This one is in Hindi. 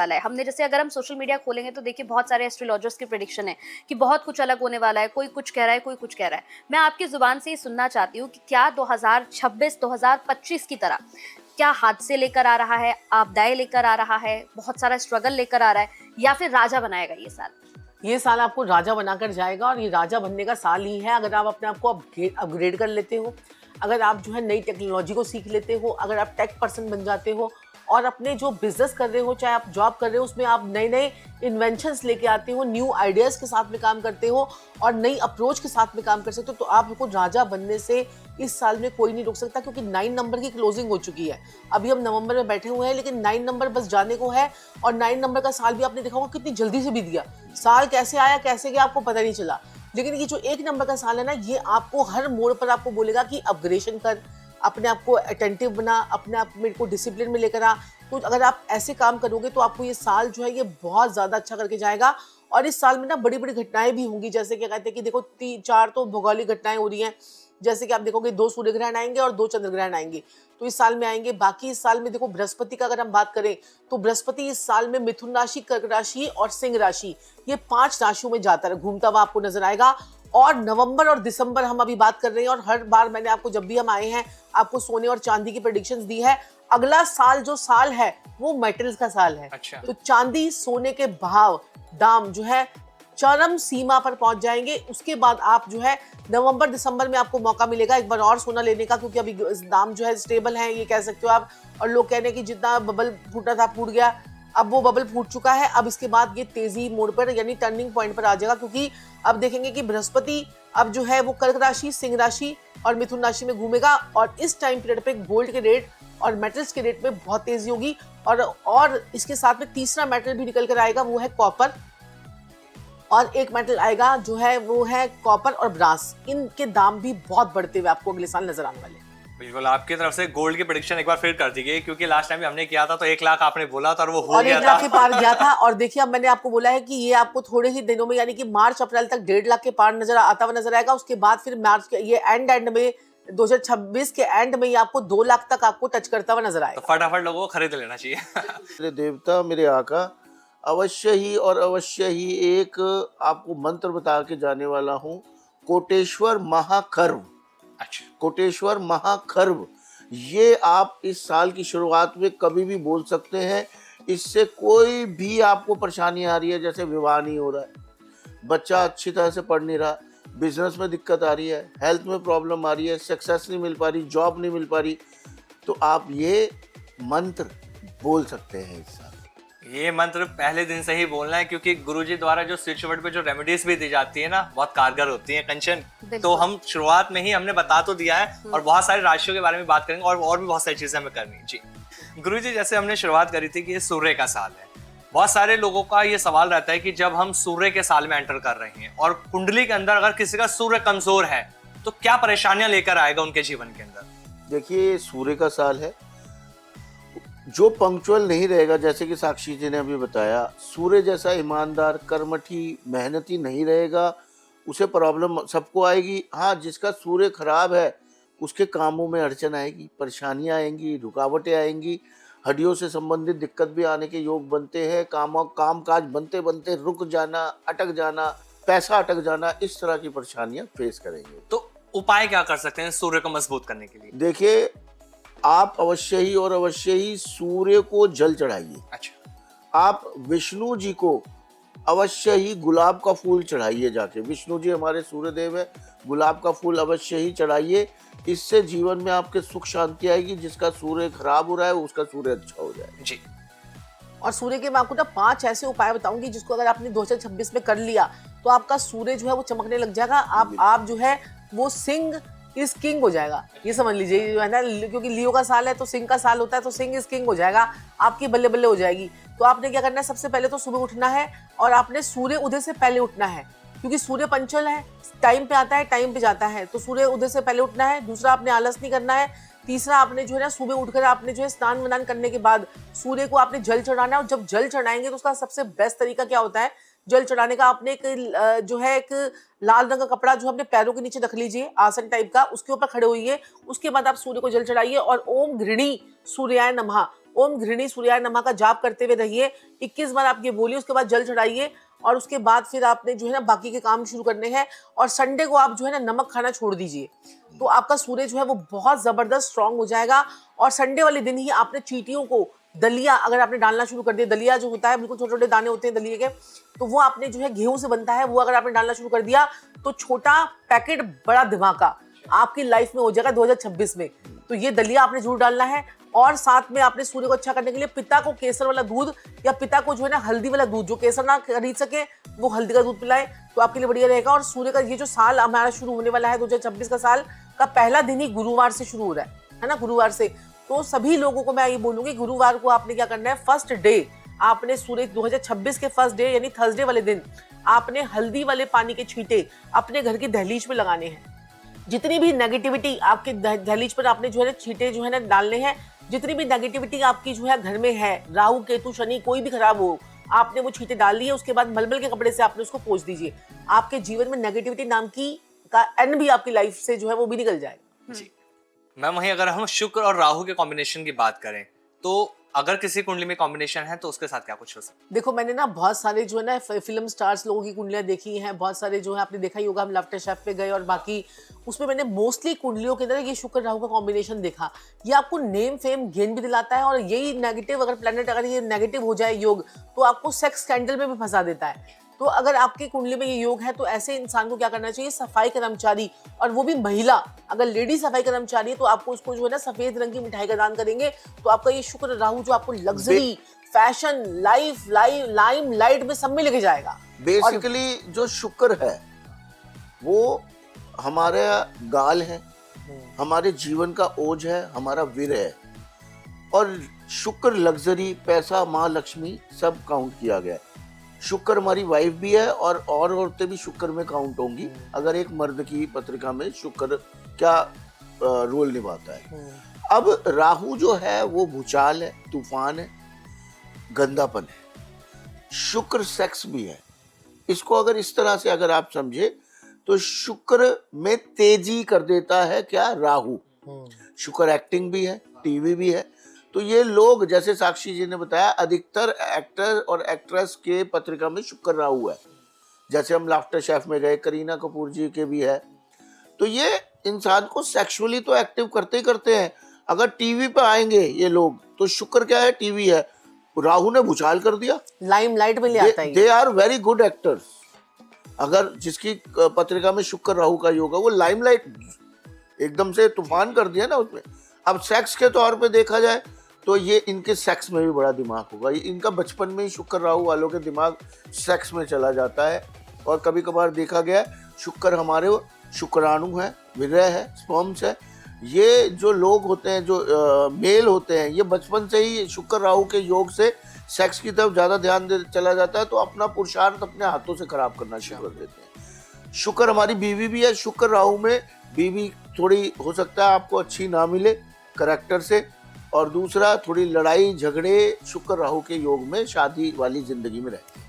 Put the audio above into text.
वाला है। हमने जैसे अगर हम सोशल मीडिया खोलेंगे तो देखिए बहुत सारे एस्ट्रोलॉजर्स की प्रेडिक्शन है कि बहुत कुछ अलग होने वाला है, कोई कुछ कह रहा है, कोई कुछ कह रहा है। मैं आपकी जुबान से ये सुनना चाहती हूँ कि क्या 2026 2025 की तरह क्या हादसे लेकर आ रहा है, आपदाएं लेकर आ रहा है, बहुत सारा स्ट्रगल लेकर आ रहा है, या फिर राजा बनाएगा ये साल? ये साल आपको राजा बनाकर जाएगा और ये राजा बनने का साल ही है अगर आप अपने आप को अपग्रेड कर लेते हो, अगर आप जो है नई टेक्नोलॉजी को सीख लेते हो, अगर आप टेक पर्सन बन जाते हो और अपने जो बिजनेस कर रहे हो, चाहे आप जॉब कर रहे हो, उसमें आप नए नए इन्वेंशंस लेके आते हो, न्यू आइडियाज के साथ में काम करते हो और नई अप्रोच के साथ में काम कर सकते हो, तो आपको राजा बनने से इस साल में कोई नहीं रोक सकता, क्योंकि 9 नंबर की क्लोजिंग हो चुकी है। अभी हम नवंबर में बैठे हुए हैं, लेकिन 9 नंबर बस जाने को है और 9 नंबर का साल भी आपने देखा होगा कितनी जल्दी से बीत गया। साल कैसे आया कैसे गया आपको पता नहीं चला। लेकिन ये जो 1 नंबर का साल है ना, ये आपको हर मोड़ पर आपको बोलेगा कि अपग्रेडेशन कर, अपने आप को अटेंटिव बना, अपने आप में को डिसिप्लिन में लेकर आ। तो अगर आप ऐसे काम करोगे तो आपको ये साल जो है ये बहुत ज़्यादा अच्छा करके जाएगा। और इस साल में ना बड़ी बड़ी घटनाएं भी होंगी, जैसे कि कहते हैं कि देखो 4 तो भौगोलिक घटनाएं हो रही हैं। जैसे कि आप देखोगे 2 सूर्य ग्रहण आएंगे और 2 चंद्र ग्रहण आएंगे, तो इस साल में आएंगे। बाकी इस साल में देखो बृहस्पति का अगर हम बात करें तो बृहस्पति इस साल में मिथुन राशि, कर्क राशि और सिंह राशि, ये 5 राशियों में जाता है, घूमता हुआ आपको नजर आएगा। और नवंबर और दिसंबर हम अभी बात कर रहे हैं, और हर बार मैंने आपको जब भी हम आए हैं आपको सोने और चांदी की प्रेडिक्शंस दी है। अगला साल जो साल है वो मेटल्स का साल है। अच्छा। तो चांदी सोने के भाव दाम जो है चरम सीमा पर पहुंच जाएंगे। उसके बाद आप जो है नवंबर दिसंबर में आपको मौका मिलेगा एक बार और सोना लेने का, क्योंकि अभी दाम जो है स्टेबल है, ये कह सकते हो आप। और लोग कह रहे हैं कि जितना बबल फूटा था फूट गया, अब वो बबल फूट चुका है। अब इसके बाद ये तेजी मोड़ पर यानी टर्निंग पॉइंट पर आ जाएगा, क्योंकि अब देखेंगे कि बृहस्पति अब जो है वो कर्क राशि, सिंह राशि और मिथुन राशि में घूमेगा। और इस टाइम पीरियड पे गोल्ड के रेट और मेटल्स के रेट में बहुत तेजी होगी। और इसके साथ में तीसरा मेटल भी निकल कर आएगा, वो है कॉपर। और एक मेटल आएगा जो है वो है कॉपर और ब्रास। इनके दाम भी बहुत बढ़ते हुए आपको अगले साल नजर आने वाले हैं। बिल्कुल, आपकी तरफ से गोल्ड की प्रेडिक्शन एक बार फिर कर दी गई, क्योंकि लास्ट टाइम भी हमने किया था तो 1 लाख आपने बोला था और वो हो और गया 1 लाख था। के पार गया था। और देखिए अब मैंने आपको बोला है कि ये आपको थोड़े ही दिनों में यानी कि मार्च अप्रैल तक 1.5 लाख के पार नजर आता हुआ नजर आएगा। उसके बाद फिर मार्च के ये एंड में 2026 के एंड में ये आपको 2 लाख तक आपको टच करता हुआ नजर आएगा। तो फटाफट लोगों को खरीद लेना चाहिए। मेरे देवता, मेरे आका, अवश्य ही और अवश्य ही एक आपको मंत्र बता के जाने वाला हूँ। कोटेश्वर महाखर्व, अच्छा। कोटेश्वर महाखर्व, ये आप इस साल की शुरुआत में कभी भी बोल सकते हैं। इससे कोई भी आपको परेशानी आ रही है, जैसे विवाह नहीं हो रहा है, बच्चा अच्छी तरह से पढ़ नहीं रहा, बिजनेस में दिक्कत आ रही है, हेल्थ में प्रॉब्लम आ रही है, सक्सेस नहीं मिल पा रही, जॉब नहीं मिल पा रही, तो आप ये मंत्र बोल सकते हैं इस साल। ये मंत्र पहले दिन से ही बोलना है, क्योंकि गुरुजी द्वारा जो स्विच वर्ड पे जो रेमेडीज भी दी जाती है ना, बहुत कारगर होती है कंचन। तो हम शुरुआत में ही हमने बता तो दिया है, और बहुत सारी राशियों के बारे में बात करेंगे और भी बहुत सारी चीजें हमें करनी है। जी गुरुजी, जैसे हमने शुरुआत करी थी कि ये सूर्य का साल है, बहुत सारे लोगों का ये सवाल रहता है कि जब हम सूर्य के साल में एंटर कर रहे हैं और कुंडली के अंदर अगर किसी का सूर्य कमजोर है तो क्या परेशानियां लेकर आएगा उनके जीवन के अंदर? देखिए, सूर्य का साल है, जो पंक्चुअल नहीं रहेगा, जैसे कि साक्षी जी ने अभी बताया, सूर्य जैसा ईमानदार, कर्मठी, मेहनती नहीं रहेगा, उसे प्रॉब्लम सबको आएगी। हाँ, जिसका सूर्य खराब है उसके कामों में अड़चन आएगी, परेशानियां आएंगी, रुकावटें आएंगी, हड्डियों से संबंधित दिक्कत भी आने के योग बनते हैं। काम काज बनते बनते रुक जाना, अटक जाना, पैसा अटक जाना, इस तरह की परेशानियां फेस करेंगे। तो उपाय क्या कर सकते हैं सूर्य को मजबूत करने के लिए? देखिए, आप अवश्य ही और अवश्य ही सूर्य को जल चढ़ाइए। अच्छा। आप विष्णु जी को अवश्य ही गुलाब का फूल चढ़ाइए जाके। विष्णु जी हमारे सूर्य देव है, गुलाब का फूल अवश्य ही चढ़ाइए। इससे जीवन में आपके सुख शांति आएगी। जिसका सूर्य खराब हो रहा है उसका सूर्य अच्छा हो जाएगा। जी। और सूर्य के मैं आपको ना 5 ऐसे उपाय बताऊंगी जिसको अगर आपने 2026 में कर लिया तो आपका सूर्य जो है वो चमकने लग जाएगा। आप जो है वो सिंह इस किंग हो जाएगा, ये समझ लीजिए, जो है ना, क्योंकि लियो का साल है तो सिंह का साल होता है, तो सिंह इस किंग हो जाएगा, आपकी बल्ले बल्ले हो जाएगी। तो आपने क्या करना है, सबसे पहले तो सुबह उठना है और आपने सूर्य उदय से पहले उठना है, क्योंकि सूर्य पंचल है, टाइम पे आता है टाइम पे जाता है, तो सूर्य उदय से पहले उठना है। दूसरा, आपने आलस नहीं करना है। तीसरा, आपने जो है ना सुबह उठकर आपने जो है स्नान वनान करने के बाद सूर्य को आपने जल चढ़ाना है। और जब जल चढ़ाएंगे तो उसका सबसे बेस्ट तरीका क्या होता है जल चढ़ाने का, आपने एक जो है एक लाल रंग का कपड़ा जो अपने पैरों के नीचे रख लीजिए, आसन टाइप का, उसके ऊपर खड़े होइए। उसके बाद आप सूर्य को जल चढ़ाइए और ओम घृणी सूर्याय नमः ओम घृणी सूर्याय नमः का जाप करते हुए रहिए। 21 बार आप ये बोलिए, उसके बाद जल चढ़ाइए और उसके बाद फिर आपने जो है ना बाकी के काम शुरू करने हैं। और संडे को आप जो है ना नमक खाना छोड़ दीजिए, तो आपका सूर्य जो है वो बहुत जबरदस्त स्ट्रांग हो जाएगा। और संडे वाले दिन ही आपने चींटियों को दलिया अगर आपने डालना शुरू कर दिया, दलिया जो होता है बिल्कुल छोटे छोटे दाने होते हैं दलिये के, तो वो आपने जो है गेहूं से बनता है, वो अगर आपने डालना शुरू कर दिया तो छोटा पैकेट बड़ा धमाका आपकी लाइफ में हो जाएगा 2026 में। तो ये दलिया आपने जरूर डालना है। और साथ में आपने सूर्य को अच्छा करने के लिए पिता को केसर वाला दूध या पिता को जो है ना हल्दी वाला दूध, जो केसर ना खरीद सके वो हल्दी का दूध पिलाए, तो आपके लिए बढ़िया रहेगा। और सूर्य का ये जो साल हमारा शुरू होने वाला है 2026 का साल का पहला दिन ही गुरुवार से शुरू हो रहा है ना, गुरुवार से। तो सभी लोगों को मैं ये बोलूंगी, गुरुवार को आपने क्या करना है, फर्स्ट डे आपने सूर्य 2026 के फर्स्ट डे यानी थर्सडे वाले दिन आपने हल्दी वाले पानी के छींटे अपने घर की दहलीज पे लगाने हैं। जितनी भी नेगेटिविटी आपके दहलीज पर आपने जो है ना छींटे जो है ना डालने हैं, जितनी भी नेगेटिविटी आपकी जो है घर में है, राहु केतु शनि कोई भी खराब हो, आपने वो छींटे डाल लिए। उसके बाद मलमल के कपड़े से आपने उसको पोंछ दीजिए। आपके जीवन में नेगेटिविटी नाम की का एन भी आपकी लाइफ से जो है वो भी निकल जाएगा। जी मैम, वहीं अगर हम शुक्र और राहु के कॉम्बिनेशन की बात करें तो अगर किसी कुंडली में कॉम्बिनेशन है तो उसके साथ क्या कुछ हो सकता है? देखो, मैंने ना बहुत सारे जो है ना फिल्म स्टार्स लोगों की कुंडलियां देखी हैं, बहुत सारे जो है आपने देखा ही होगा, हम लाफ्टर शेफ पे गए और बाकी उसमें मैंने मोस्टली कुंडलियों के अंदर ये शुक्र राहु का कॉम्बिनेशन देखा। ये आपको नेम फेम गेन भी दिलाता है, और यही नेगेटिव अगर प्लेनेट अगर ये नेगेटिव हो जाए योग, तो आपको सेक्स स्कैंडल में भी फंसा देता है। तो अगर आपकी कुंडली में ये योग है तो ऐसे इंसान को क्या करना चाहिए, सफाई कर्मचारी, और वो भी महिला, अगर लेडी सफाई कर्मचारी है तो आपको उसको जो है ना सफेद रंग की मिठाई का दान करेंगे, तो आपका ये शुक्र राहु जो आपको लग्जरी, फैशन, लाइम लाइट में सब में लेके जाएगा। बेसिकली जो शुक्र है वो हमारा गाल है, हमारे जीवन का ओज है, हमारा वीर है। और शुक्र लग्जरी, पैसा, माँ लक्ष्मी सब काउंट किया गया है। शुक्र हमारी वाइफ भी है और औरतें भी शुक्र में काउंट होंगी अगर एक मर्द की पत्रिका में शुक्र क्या रोल निभाता है। अब राहु जो है वो भूचाल है, तूफान है, गंदापन है। शुक्र सेक्स भी है। इसको अगर इस तरह से अगर आप समझे तो शुक्र में तेजी कर देता है क्या, राहु। शुक्र एक्टिंग भी है, टीवी भी है। तो ये लोग, जैसे साक्षी जी ने बताया, अधिकतर एक्टर और एक्ट्रेस के पत्रिका में शुक्र राहु है। जैसे हम लाफ्टर शेफ में गए, करीना कपूर जी के भी है। तो ये इंसान को सेक्सुअली तो एक्टिव करते ही करते हैं। अगर टीवी पे आएंगे ये लोग तो शुक्र क्या है, टीवी है। राहु ने भूचाल कर दिया, लाइमलाइट में ले आता है। They are very good actors. अगर जिसकी पत्रिका में शुक्र राहु का योग है वो लाइमलाइट एकदम से तूफान कर दिया ना उसमें। अब सेक्स के तौर पे देखा जाए तो ये इनके सेक्स में भी बड़ा दिमाग होगा। ये इनका बचपन में ही शुक्र राहु वालों के दिमाग सेक्स में चला जाता है। और कभी कभार देखा गया शुक्र हमारे शुक्राणु है, विरह है, स्पर्म्स है। ये जो लोग होते हैं, जो मेल होते हैं, ये बचपन से ही शुक्र राहु के योग से सेक्स की तरफ ज़्यादा ध्यान दे चला जाता है, तो अपना पुरुषार्थ अपने हाथों से खराब करना शुरू कर देते हैं। शुक्र हमारी बीवी भी है। शुक्र राहु में बीवी थोड़ी हो सकता है आपको अच्छी ना मिले करैक्टर से, और दूसरा थोड़ी लड़ाई झगड़े शुक्र राहु के योग में शादी वाली जिंदगी में रहे।